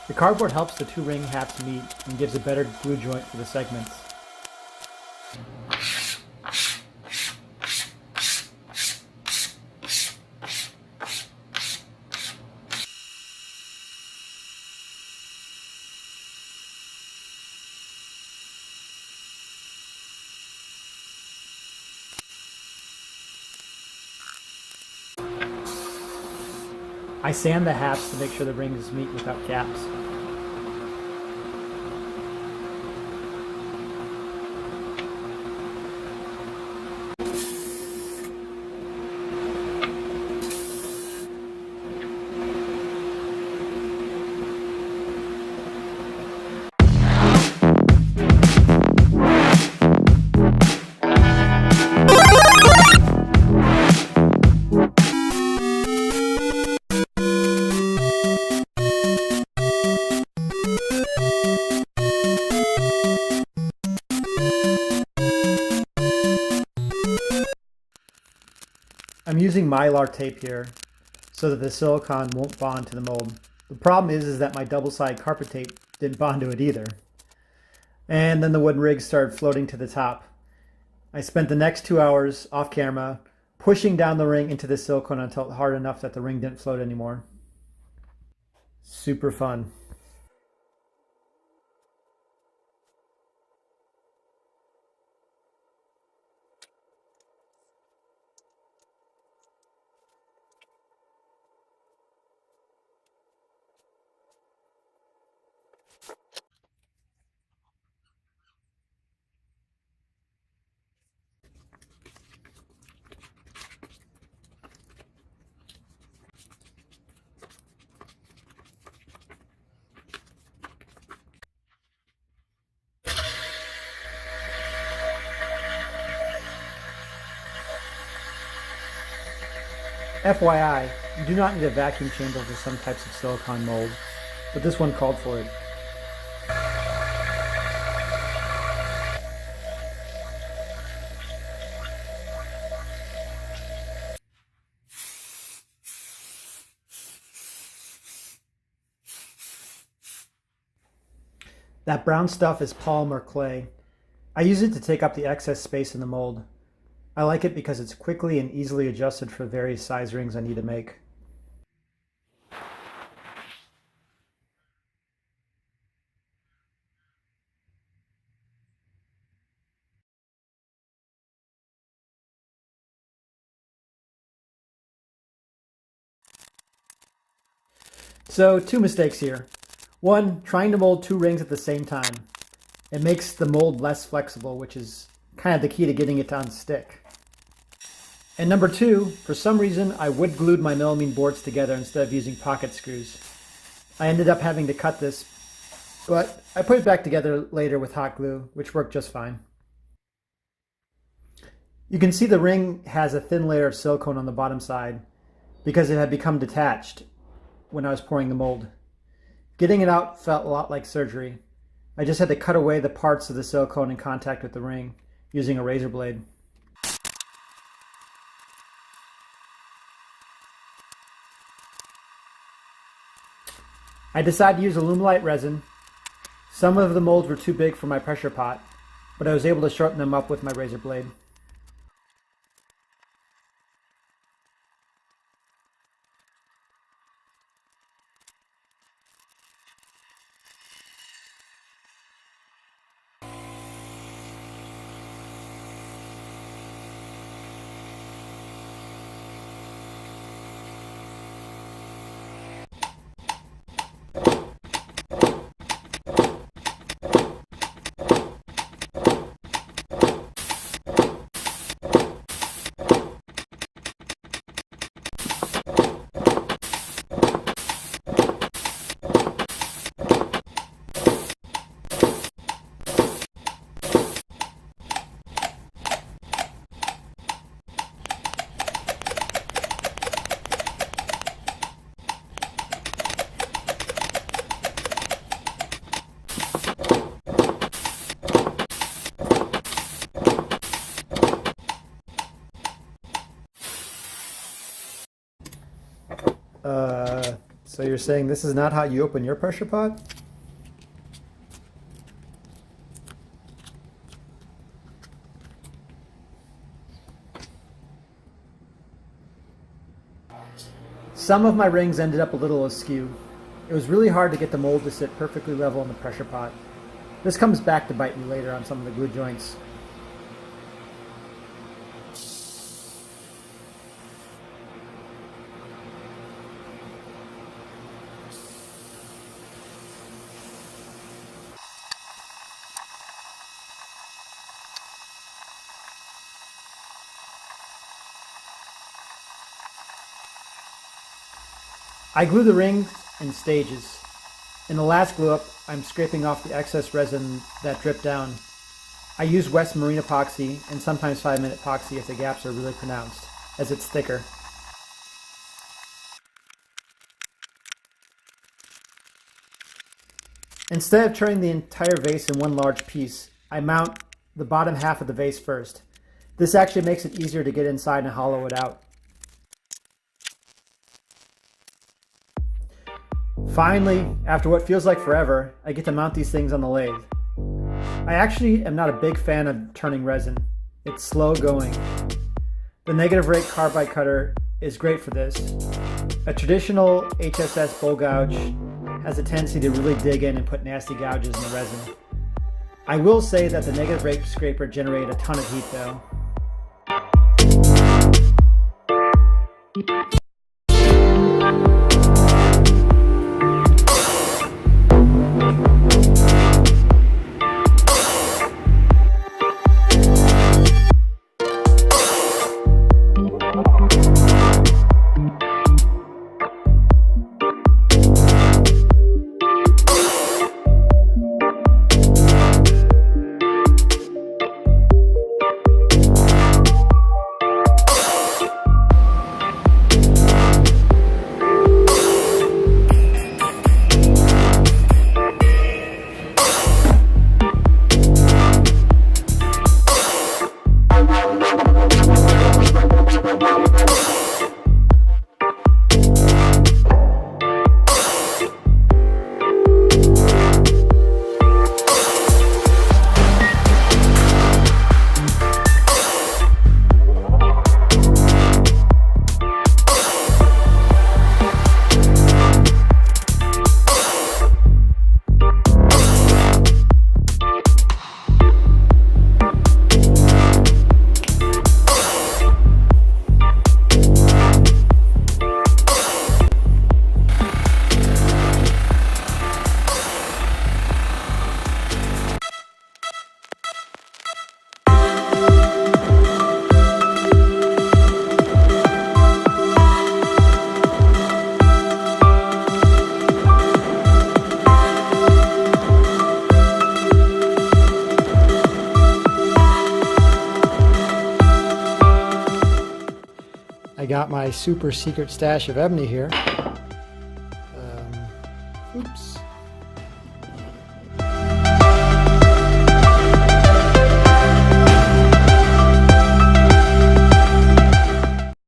The cardboard helps the two ring halves meet and gives a better glue joint for the segments. I sand the halves to make sure the rings meet without gaps. I'm using Mylar tape here so that the silicone won't bond to the mold. The problem is that my double-sided carpet tape didn't bond to it either. And then the wooden rigs started floating to the top. I spent the next 2 hours off camera pushing down the ring into the silicone until it hard enough that the ring didn't float anymore. Super fun. FYI, you do not need a vacuum chamber for some types of silicone mold, but this one called for it. That brown stuff is polymer clay. I use it to take up the excess space in the mold. I like it because it's quickly and easily adjusted for various size rings I need to make. So, 2 mistakes here. 1, trying to mold 2 rings at the same time. It makes the mold less flexible, which is kind of the key to getting it to unstick. And number 2, for some reason I wood glued my melamine boards together instead of using pocket screws. I ended up having to cut this, but I put it back together later with hot glue, which worked just fine. You can see the ring has a thin layer of silicone on the bottom side because it had become detached when I was pouring the mold. Getting it out felt a lot like surgery. I just had to cut away the parts of the silicone in contact with the ring using a razor blade. I decided to use Alumilite resin. Some of the molds were too big for my pressure pot, but I was able to shorten them up with my razor blade. So you're saying this is not how you open your pressure pot? Some of my rings ended up a little askew. It was really hard to get the mold to sit perfectly level in the pressure pot. This comes back to bite me later on some of the glue joints. I glue the rings in stages. In the last glue up, I'm scraping off the excess resin that dripped down. I use West Marine epoxy and sometimes 5-minute epoxy if the gaps are really pronounced, as it's thicker. Instead of turning the entire vase in one large piece, I mount the bottom half of the vase first. This actually makes it easier to get inside and hollow it out. Finally, after what feels like forever, I get to mount these things on the lathe. I actually am not a big fan of turning resin. It's slow going. The negative rate carbide cutter is great for this. A traditional HSS bowl gouge has a tendency to really dig in and put nasty gouges in the resin. I will say that the negative rate scraper generated a ton of heat though. I got my super secret stash of ebony here. Oops.